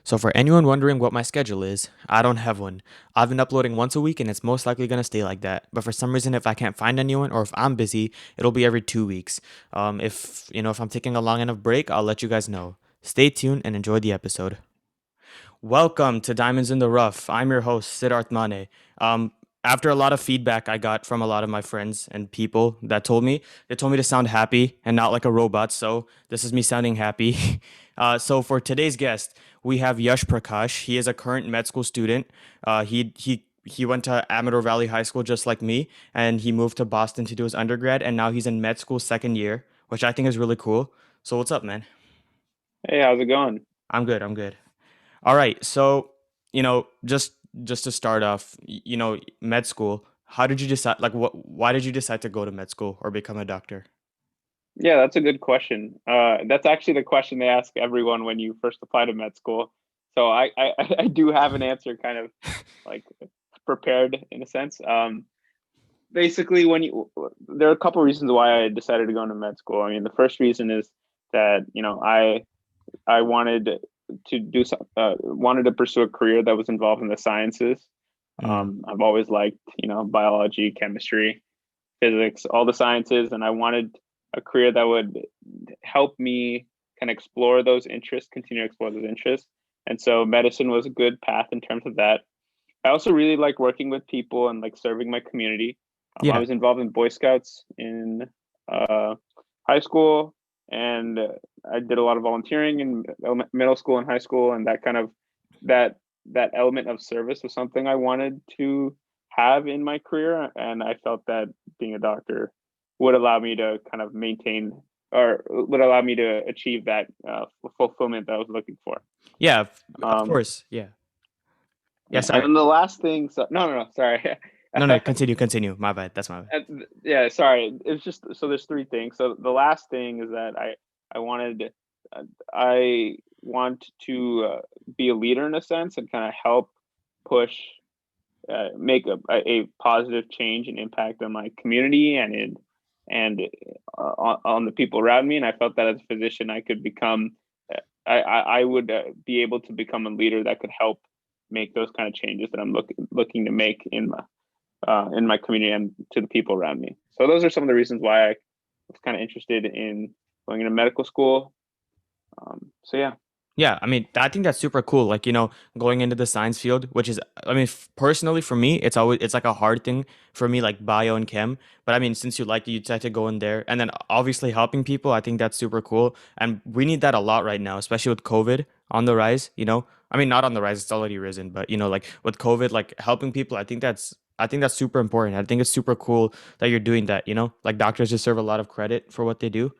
So, for anyone wondering what my schedule is, I don't have one. I've been uploading once a week and it's most likely going to stay like that. But for some reason, if I can't find anyone or if I'm busy, it'll be every 2 weeks. If I'm taking a long enough break, I'll let you guys know. Stay tuned and enjoy the episode. Welcome to Diamonds in the Rough. I'm your host, Siddharth Mane. Um, After a lot of feedback I got from a lot of my friends and people that they told me to sound happy and not like a robot. So this is me sounding happy. So for today's guest, we have Yash Prakash. He is a current med school student. He went to Amador Valley High School just like me, and he moved to Boston to do his undergrad, and now he's in med school second year, which I think is really cool. So what's up, man? Hey, how's it going? I'm good. I'm good. All right. So, just to start off, med school, how did you decide why did you decide to go to med school or become a doctor? Yeah, that's a good question. That's actually the question they ask everyone when you first apply to med school. So I do have an answer kind of like prepared in a sense. Basically, there are a couple reasons why I decided to go into med school. I mean, the first reason is that I wanted to pursue a career that was involved in the sciences. Mm, I've always liked biology, chemistry, physics, all the sciences, and I wanted a career that would help me kind of explore those interests, continue to explore those interests. And so medicine was a good path in terms of that. I also really like working with people and like serving my community. I yeah. was involved in Boy Scouts in uh, high school, and I did a lot of volunteering in middle school and high school, and that that element of service was something I wanted to have in my career, and I felt that being a doctor would allow me to kind of maintain or would allow me to achieve that fulfillment that I was looking for. Yeah, of Um, course. Yeah. Yeah, yeah, and sorry. then the last thing, no, sorry. No, continue. My bad. That's my bad. Yeah, sorry. It's just so there's three things. So the last thing is that I wanted I want to be a leader in a sense and kind of help push make a positive change and impact on my community and on the people around me. And I felt that as a physician, I could become I would be able to become a leader that could help make those kind of changes that I'm looking to make in my community and to the people around me. So those are some of the reasons why I was kind of interested in going into medical school. So yeah, Yeah, I mean, I think that's super cool. Going into the science field, which is, I mean, personally for me, it's like a hard thing for me, like bio and chem. But I mean, since you like it, you decide to go in there, and then obviously helping people, I think that's super cool. And we need that a lot right now, especially with COVID on the rise. I mean, not on the rise; it's already risen. But like with COVID, like helping people, I think that's super important. I think it's super cool that you're doing that. Like doctors deserve a lot of credit for what they do,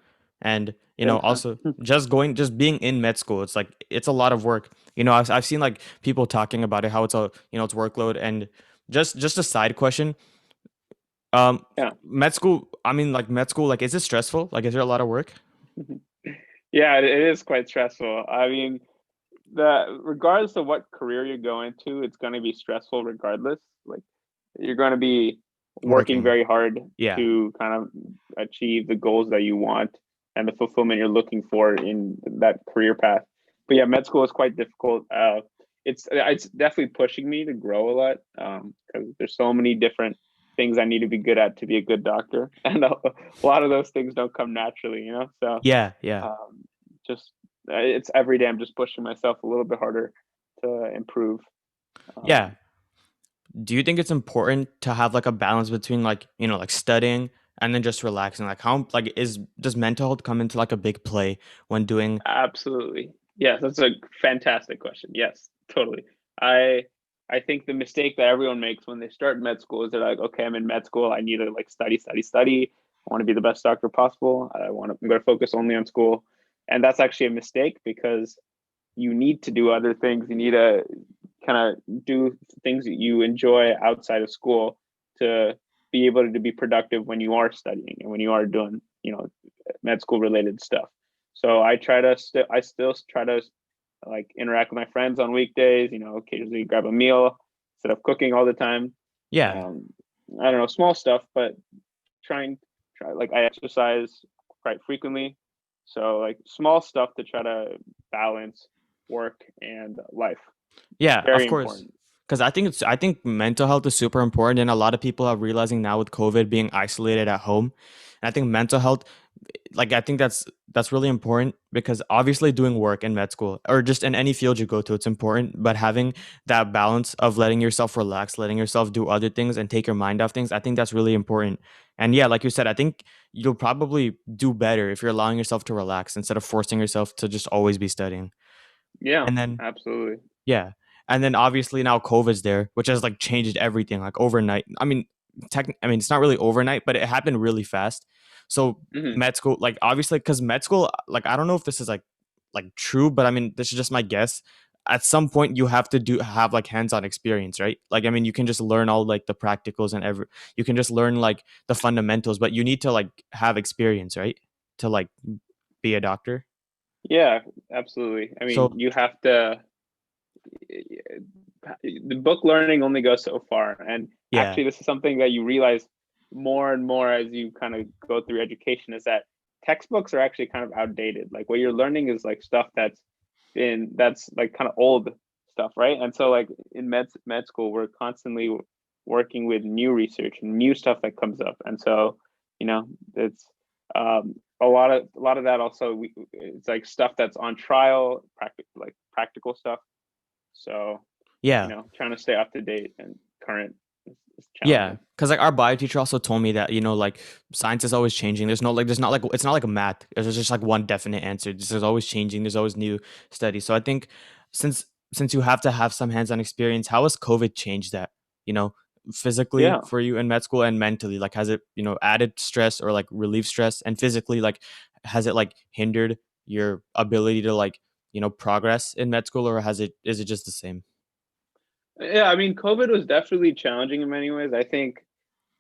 and yeah, also just being in med school, it's like it's a lot of work. I've seen like people talking about it, how it's workload. And just a side question, yeah. med school, I mean, like med school, like is it stressful, like is there a lot of work? Yeah, it is quite stressful. I mean, the regardless of what career you're going to, it's going to be stressful regardless. Like you're going to be working Working, very hard yeah. to kind of achieve the goals that you want and the fulfillment you're looking for in that career path. But yeah, med school is quite difficult. It's definitely pushing me to grow a lot because there's so many different things I need to be good at to be a good doctor, and a lot of those things don't come naturally, So Yeah, yeah. um, just it's every day I'm just pushing myself a little bit harder to improve. Yeah, Um, do you think it's important to have like a balance between like like studying and then just relaxing? Like how like is does mental health come into like a big play when doing? Absolutely. Yes, that's a fantastic question. Yes, totally. I I think the mistake that everyone makes when they start med school is they're like, okay, I'm in med school. I need to like study, study, study. I want to be the best doctor possible. I'm going to focus only on school. And that's actually a mistake because you need to do other things. You need to kind of do things that you enjoy outside of school to be able to be productive when you are studying and when you are doing, med school related stuff. So I still try to like interact with my friends on weekdays, occasionally grab a meal instead of cooking all the time. Yeah, Um, I don't know, small stuff, but trying, like I exercise quite frequently. So like small stuff to try to balance. work, and life. Yeah, Very of course. important. Because I think mental health is super important, and a lot of people are realizing now with COVID being isolated at home. And I think mental health, like I think that's really important because obviously doing work in med school or just in any field you go to, it's important. But having that balance of letting yourself relax, letting yourself do other things and take your mind off things, I think that's really important. And yeah, like you said, I think you'll probably do better if you're allowing yourself to relax instead of forcing yourself to just always be studying. Yeah, And then absolutely. yeah. And then obviously now COVID's there, which has like changed everything like overnight. I mean it's not really overnight, but it happened really fast. So Hmm. med school, like obviously because med school, like I don't know if this is like true, but I mean this is just my guess. At some point you have to do have like hands-on experience, right? Like I mean you can just learn all like the practicals and every you can just learn like the fundamentals, but you need to like have experience, right? To like be a doctor. Yeah, absolutely. I mean, So you have to, the book learning only goes so far. And yeah. actually, this is something that you realize more and more as you kind of go through education is that textbooks are actually kind of outdated. Like what you're learning is like stuff that's like kind of old stuff, right? And so like in med school, we're constantly working with new research, new stuff that comes up. And so, it's a lot of that also it's like stuff that's on trial, practical stuff. So, Yeah. trying to stay up to date and current is Yeah, challenging. because like our bio teacher also told me that like science is always changing. There's not like it's not like a math. There's just like one definite answer. There's always changing. There's always new studies. So I think since since you have to have some hands-on experience, how has COVID changed that? You know, physically Yeah. for you in med school and mentally, like has it added stress or like relieved stress, and physically like has it like hindered your ability to like progress in med school, or has it is it just the same? Yeah, I mean, COVID was definitely challenging in many ways. I think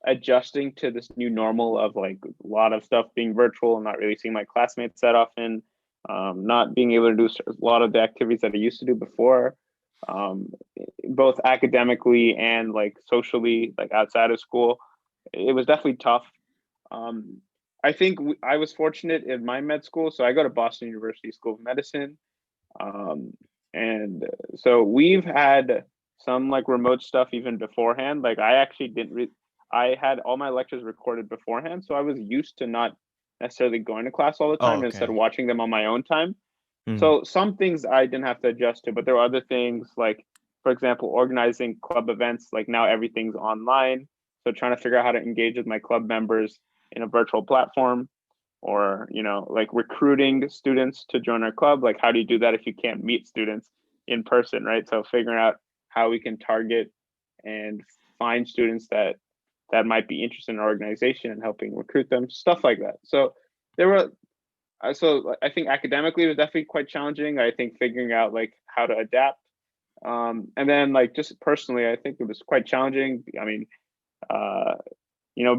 adjusting to this new normal of like a lot of stuff being virtual and not really seeing my classmates that often, not being able to do a lot of the activities that I used to do before, um, both academically and like socially, like outside of school. It was definitely tough. Um, I think I was fortunate in my med school. So I go to Boston University School of Medicine. Um, and so we've had some like remote stuff even beforehand. Like I actually didn't I had all my lectures recorded beforehand, so I was used to not necessarily going to class all the Oh, time, instead okay. of watching them on my own time. Mhm. So some things I didn't have to adjust to, but there were other things like, for example, organizing club events. Like now everything's online, so trying to figure out how to engage with my club members in a virtual platform, or like recruiting students to join our club. Like how do you do that if you can't meet students in person, right? So figuring out how we can target and find students that might be interested in our organization and helping recruit them, stuff like that. So there were so I think academically it was definitely quite challenging. I think figuring out like how to adapt, and then like just personally I think it was quite challenging. I mean, uh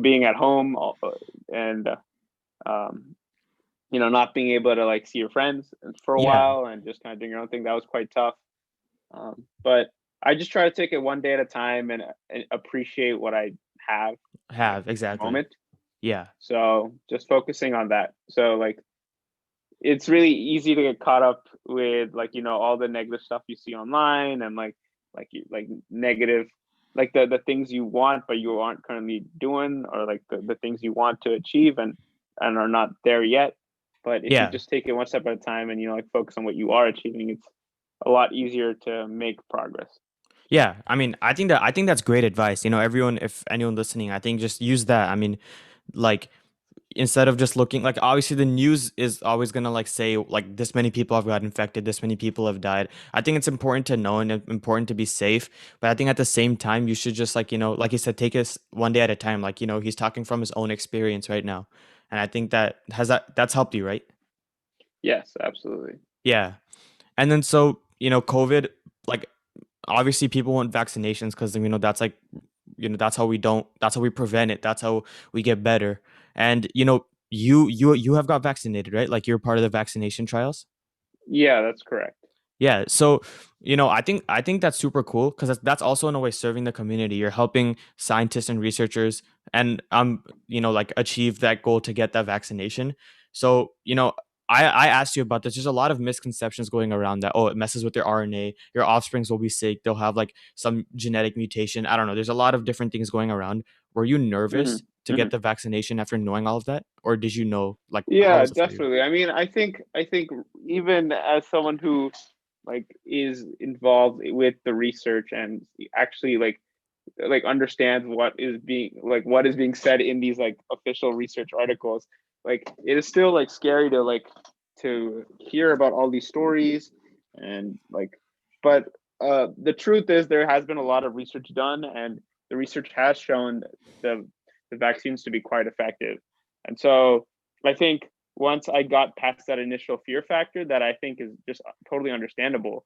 being at home, and um not being able to like see your friends for a Yeah. while and just kind of doing your own thing, that was quite tough. But I just try to take it one day at a time, and appreciate what I have at Have the exactly. moment. Yeah. So just focusing on that. So like it's really easy to get caught up with like all the negative stuff you see online, and like negative, like the things you want but you aren't currently doing, or like the things you want to achieve and are not there yet. But if you Yeah. just take it one step at a time and like focus on what you are achieving, it's a lot easier to make progress. Yeah. I mean, I think that's great advice. Everyone, if anyone listening, I think just use that. I mean, like instead of just looking like obviously the news is always gonna like say like this many people have got infected, this many people have died. I think it's important to know and important to be safe. But I think at the same time you should just like, like you said, take us one day at a time. Like, he's talking from his own experience right now. And I think that's helped you, right? Yes, absolutely. Yeah. And then so, COVID, like obviously people want vaccinations because that's like that's how we don't that's how we prevent it, that's how we get better. And you have got vaccinated, right? Like you're part of the vaccination trials. Yeah, that's correct. Yeah, so I think that's super cool because that's also in a way serving the community. You're helping scientists and researchers and like achieve that goal to get that vaccination. So I asked you about this. There's a lot of misconceptions going around that, oh, it messes with your RNA, your offsprings will be sick, they'll have like some genetic mutation. I don't know. There's a lot of different things going around. Were you Hmm. nervous to Hmm. get the vaccination after knowing all of that, or did you know like how Yeah, was it for you? definitely. I mean, I think even as someone who like is involved with the research and actually like understands what is being said in these like official research articles, like it is still like scary to hear about all these stories and like, but the truth is there has been a lot of research done, and the research has shown the the vaccines to be quite effective. And so I think once I got past that initial fear factor, that I think is just totally understandable,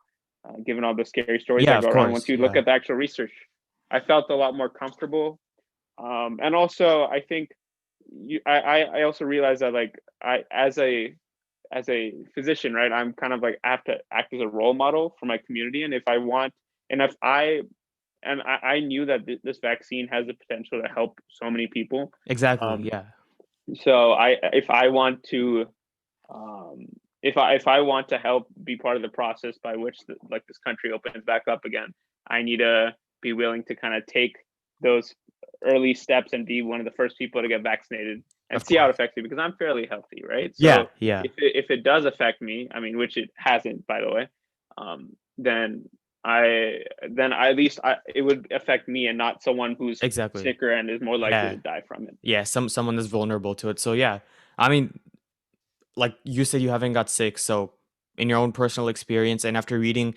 given all the scary stories Yeah, that of go around. Once course. you look Yeah. at the actual research, I felt a lot more comfortable. And also, I think I also realized that like I as a physician, right, I'm kind of like I have to act as a role model for my community, and if I want, and if I and I knew that this vaccine has the potential to help so many people. Exactly. Um, Yeah. so I if I want to um, if I want to help be part of the process by which like this country opens back up again, I need to be willing to kind of take those early steps and be one of the first people to get vaccinated and Of see how it course. affects me, because I'm fairly healthy, right? Yeah. So Yeah. if it does affect me, I mean, which it hasn't, by the way, then I then at least it would affect me and not someone who's Exactly. sicker and is more likely to Yeah. die from it. Yeah. Someone that's vulnerable to it. So yeah. I mean, like you said, you haven't got sick. So in your own personal experience and after reading,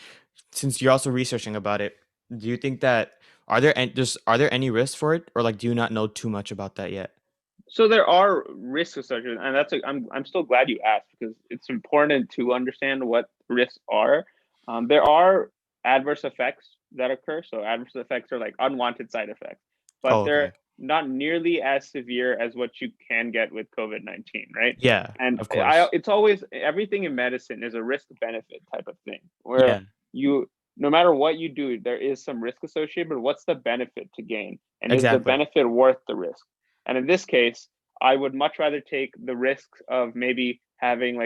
since you're also researching about it, do you think that are there any risks for it, or like do you not know too much about that yet? So there are risks associated, and I'm still glad you asked, because it's important to understand what risks are. There are adverse effects that occur. So adverse effects are like unwanted side effects, but Oh, they're okay. not nearly as severe as what you can get with COVID-19, right? Yeah, And of I course. it's always everything in medicine is a risk benefit type of thing, where Yeah, you no matter what you do, there is some risk associated, but what's the benefit to gain? And is the exactly. benefit worth the risk? And in this case, I would much rather take the risks of maybe having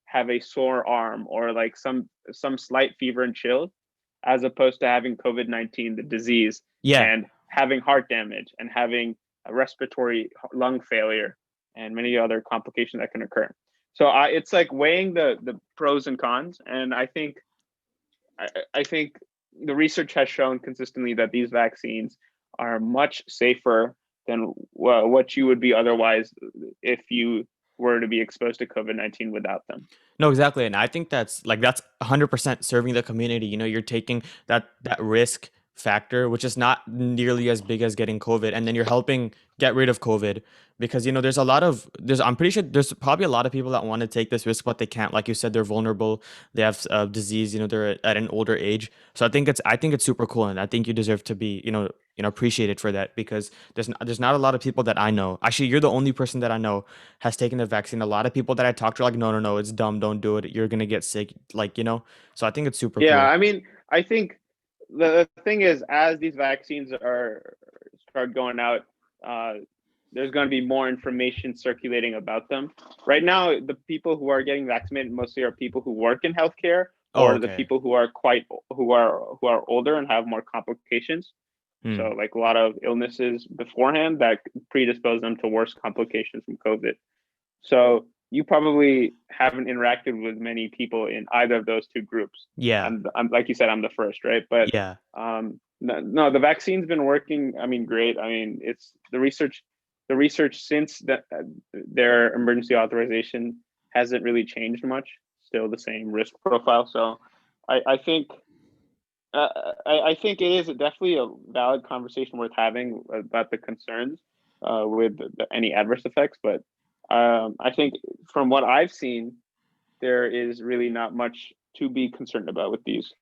have a sore arm or like some slight fever and chills, as opposed to having COVID-19, the disease, Yeah. and having heart damage and having a respiratory lung failure and many other complications that can occur. So it's like weighing the pros and cons, and I think the research has shown consistently that these vaccines are much safer than what you would be otherwise if you were to be exposed to COVID-19 without them. No, exactly. And I think that's 100% serving the community. You know, you're taking that risk factor, which is not nearly as big as getting COVID, and then you're helping get rid of COVID because there's a lot of there's I'm pretty sure there's probably a lot of people that want to take this risk, but they can't. Like you said, they're vulnerable. They have disease. They're at an older age. So I think it's super cool, and I think you deserve to be appreciated for that because there's not a lot of people that I know. Actually, you're the only person that I know has taken the vaccine. A lot of people that I talk to are like, no, no, no, it's dumb. Don't do it. You're gonna get sick. So I think it's super Yeah, cool. I mean, I think the thing is, as these vaccines are start going out, uh, there's going to be more information circulating about them. Right now, the people who are getting vaccinated mostly are people who work in healthcare, Oh, or the okay. people who are older and have more complications. Hmm. So like a lot of illnesses beforehand that predispose them to worse complications from COVID. So you probably haven't interacted with many people in either of those two groups. Yeah. I'm like you said, I'm the first, right? But Yeah. no, the vaccine's been working. I mean, great. I mean, it's the research since their emergency authorization hasn't really changed much. Still the same risk profile. So I think I think it is definitely a valid conversation worth having about the concerns with any adverse effects. But I think from what I've seen, there is really not much to be concerned about with these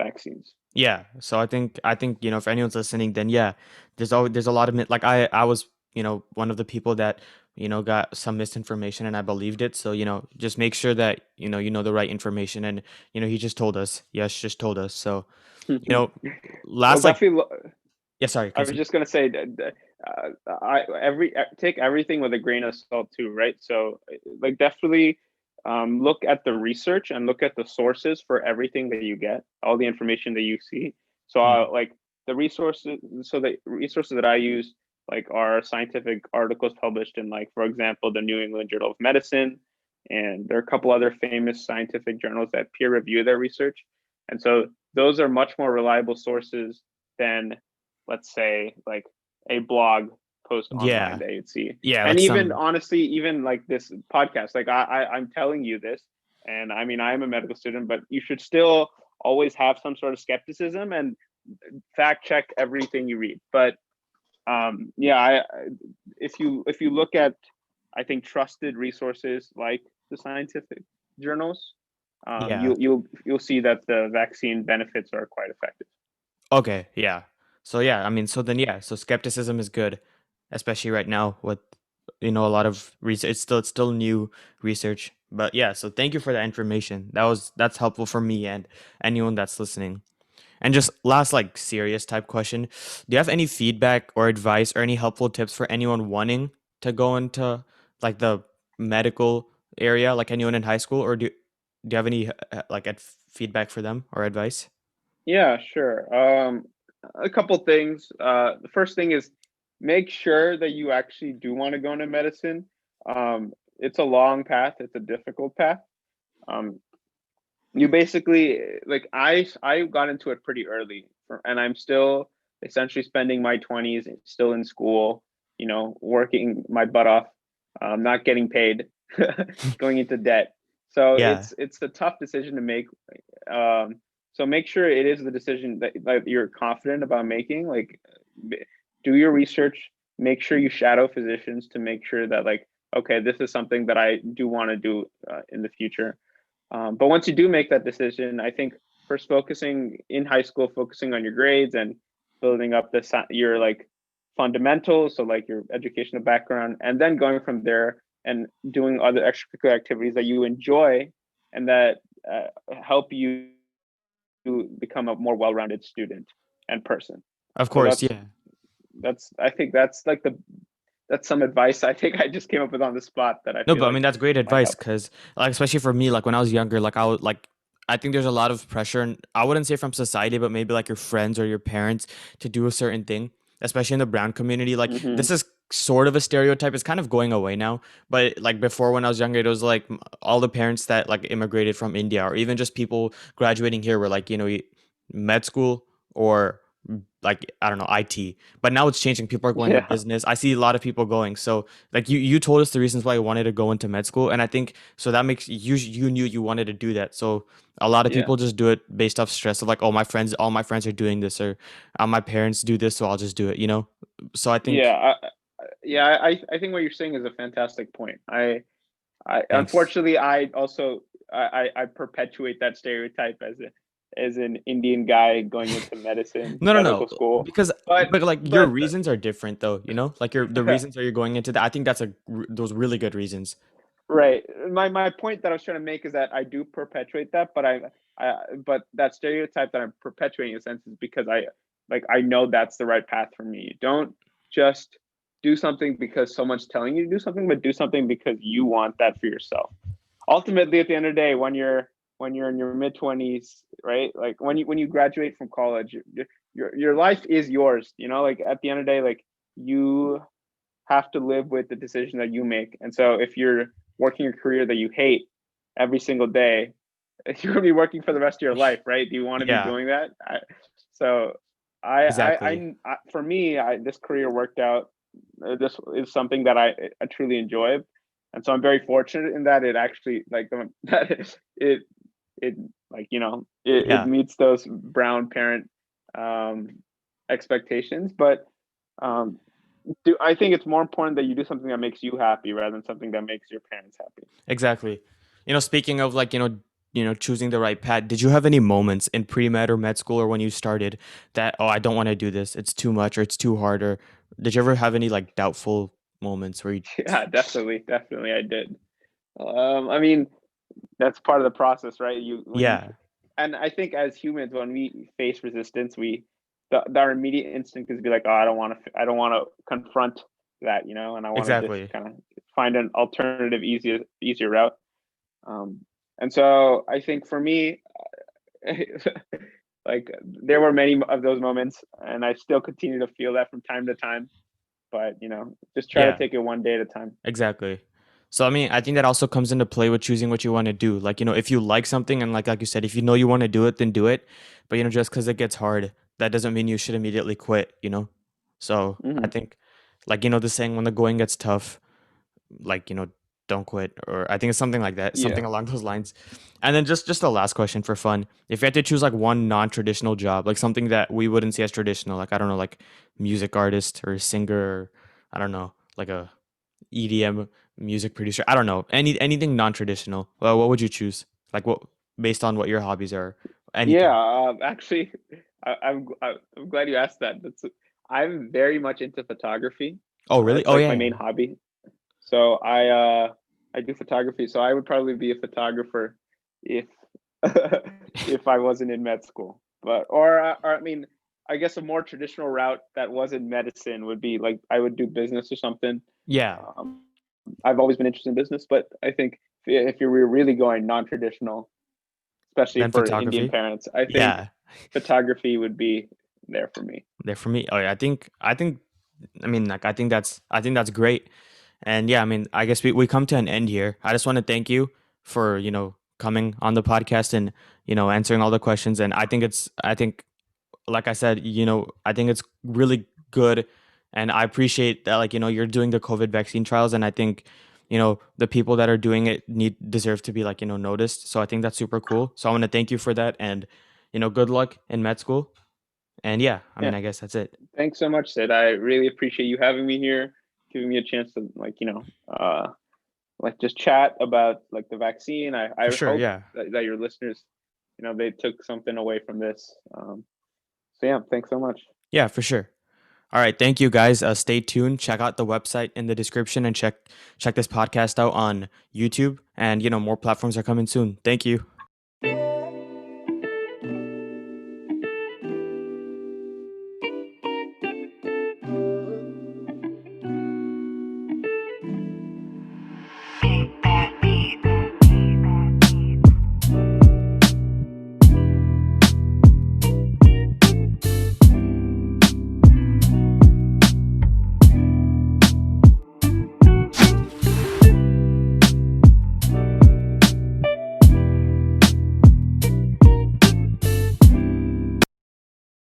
vaccines. Yeah. So I think if anyone's listening, then yeah, there's a lot of like I was one of the people that got some misinformation and I believed it. So just make sure that you know the right information and he just told us. Yes, just told us. So you know Well, last like definitely. yeah, sorry, I was continue. just gonna say that I every take everything with a grain of salt too, right? So like definitely. look at the research and look at the sources for everything that you get, all the information that you see. So Mm. like the resources, so the resources that I use like are scientific articles published in like, for example, the New England Journal of Medicine, and there are a couple other famous scientific journals that peer review their research. And so those are much more reliable sources than, let's say, like a blog post online Yeah. that you'd see. Yeah, And like even some. honestly, even like this podcast, like I'm telling you this, and I mean I am a medical student, but you should still always have some sort of skepticism and fact check everything you read. But yeah, if you look at, I think, trusted resources like the scientific journals, Yeah. you'll see that the vaccine benefits are quite effective. Okay, yeah. So yeah, I mean, so then yeah, so skepticism is good, especially right now with a lot of research. It's still new research, but yeah. So thank you for that information. That's helpful for me and anyone that's listening. And just last, like, serious type question: do you have any feedback or advice or any helpful tips for anyone wanting to go into like the medical area, like anyone in high school, or do you have any like feedback for them or advice? Yeah, sure. A couple things. The first thing is make sure that you actually do want to go into medicine. It's a long path. It's a difficult path. Um, you basically like I got into it pretty early, and I'm still essentially spending my 20s still in school, working my butt off, not getting paid, going into debt. So Yeah, it's a tough decision to make. um so make sure it is the decision that you're confident about making. Like, do your research, make sure you shadow physicians to make sure that, like, okay, this is something that I do want to do in the future. But once you do make that decision, I think first focusing in high school, focusing on your grades and building up your like fundamentals, so like your educational background, and then going from there and doing other extracurricular activities that you enjoy and that help you become a more well-rounded student and person. of So course, yeah. that's I think that's some advice I think I just came up with on the spot that I No, feel but I like mean that's great might advice help. because, like, especially for me, like when I was younger, like I would like, I think there's a lot of pressure, and I wouldn't say from society, but maybe like your friends or your parents to do a certain thing, especially in the brown community. Like Mm-hmm. this is sort of a stereotype. It's kind of going away now, but like before when I was younger, it was like all the parents that like immigrated from India or even just people graduating here were like med school or like I don't know IT. But now it's changing. People are going to Yeah, business. I see a lot of people going. So like you told us the reasons why you wanted to go into med school, and I think so that makes you knew you wanted to do that. So a lot of yeah. people just do it based off stress of like, oh, all my friends are doing this, or my parents do this, so I'll just do it. So I think Yeah, I think what you're saying is a fantastic point. I thanks. unfortunately I also I perpetuate that stereotype as an Indian guy going into medicine, No, no, no. medical school. Because But but like your but reasons are different though. Like the reasons that you're going into that. I think those really good reasons. right. My point that I was trying to make is that I do perpetuate that, but but that stereotype that I'm perpetuating in a sense is because I know that's the right path for me. Don't just do something because someone's telling you to do something, but do something because you want that for yourself. Ultimately, at the end of the day, when you're in your mid 20s, right? Like when you graduate from college, your life is yours. Like at the end of the day, like you have to live with the decision that you make. And so if you're working a career that you hate every single day, you're gonna be working for the rest of your life, right? Do you want to be Yeah, doing that? So exactly. for me, this career worked out. This is something that I truly enjoy, and so I'm very fortunate in that it actually like that it like it Yeah. meets those brown parent um, expectations. But um, I think it's more important that you do something that makes you happy rather than something that makes your parents happy. Exactly. Speaking of like, choosing the right path, did you have any moments in pre-med or med school or when you started that, oh, I don't want to do this. It's too much or it's too hard, or did you ever have any like doubtful moments where you Yeah, definitely, I did. I mean, that's part of the process, right? Yeah, And I think as humans, when we face resistance, our immediate instinct is to be like, oh, I don't want to confront that, and I want to just exactly. kind of find an alternative, easier route. Um, and so I think for me, like there were many of those moments, and I still continue to feel that from time to time. But just try to Yeah. take it one day at a time. Exactly. So I mean, I think that also comes into play with choosing what you want to do. Like, if you like something and like you said, if you know you want to do it, then do it. But just because it gets hard, that doesn't mean you should immediately quit. So I Hmm. think, like, the saying, when the going gets tough, like, don't quit, or I think it's something like that, something Yeah. along those lines. And then just the last question for fun. If you had to choose like one non-traditional job, like something that we wouldn't see as traditional, like I don't know, like music artist or singer, or I don't know, like a EDM music producer. I don't know. Anything non-traditional. Well, what would you choose? Like what, based on what your hobbies are? Yeah. Anything. Actually, I'm glad you asked that. I'm very much into photography. Oh, really? It's Oh like yeah, my yeah. main hobby. So I do photography. So I would probably be a photographer if if I wasn't in med school. But or I mean, I guess a more traditional route that wasn't medicine would be like I would do business or something. Yeah. Um, I've always been interested in business, but I think if you're really going non-traditional, especially Then for Indian photography. parents, I think Yeah. photography would be there for me. There for me. Oh yeah. I think I mean, like, I think that's great. And yeah, I mean, I guess we come to an end here. I just want to thank you for, coming on the podcast and, answering all the questions. And I think like I said, I think it's really good. And I appreciate that, like, you're doing the COVID vaccine trials. And I think, the people that are doing it deserve to be, like, noticed. So I think that's super cool. So I want to thank you for that. And, good luck in med school. And yeah, I mean, Yeah. I guess that's it. Thanks so much, Sid. I really appreciate you having me here, giving me a chance to like just chat about like the vaccine. I For sure. hope Yeah. that your listeners, they took something away from this. So yeah, thanks so much. Yeah, for sure. All right, thank you guys. Stay tuned. Check out the website in the description and check this podcast out on YouTube. And more platforms are coming soon. Thank you.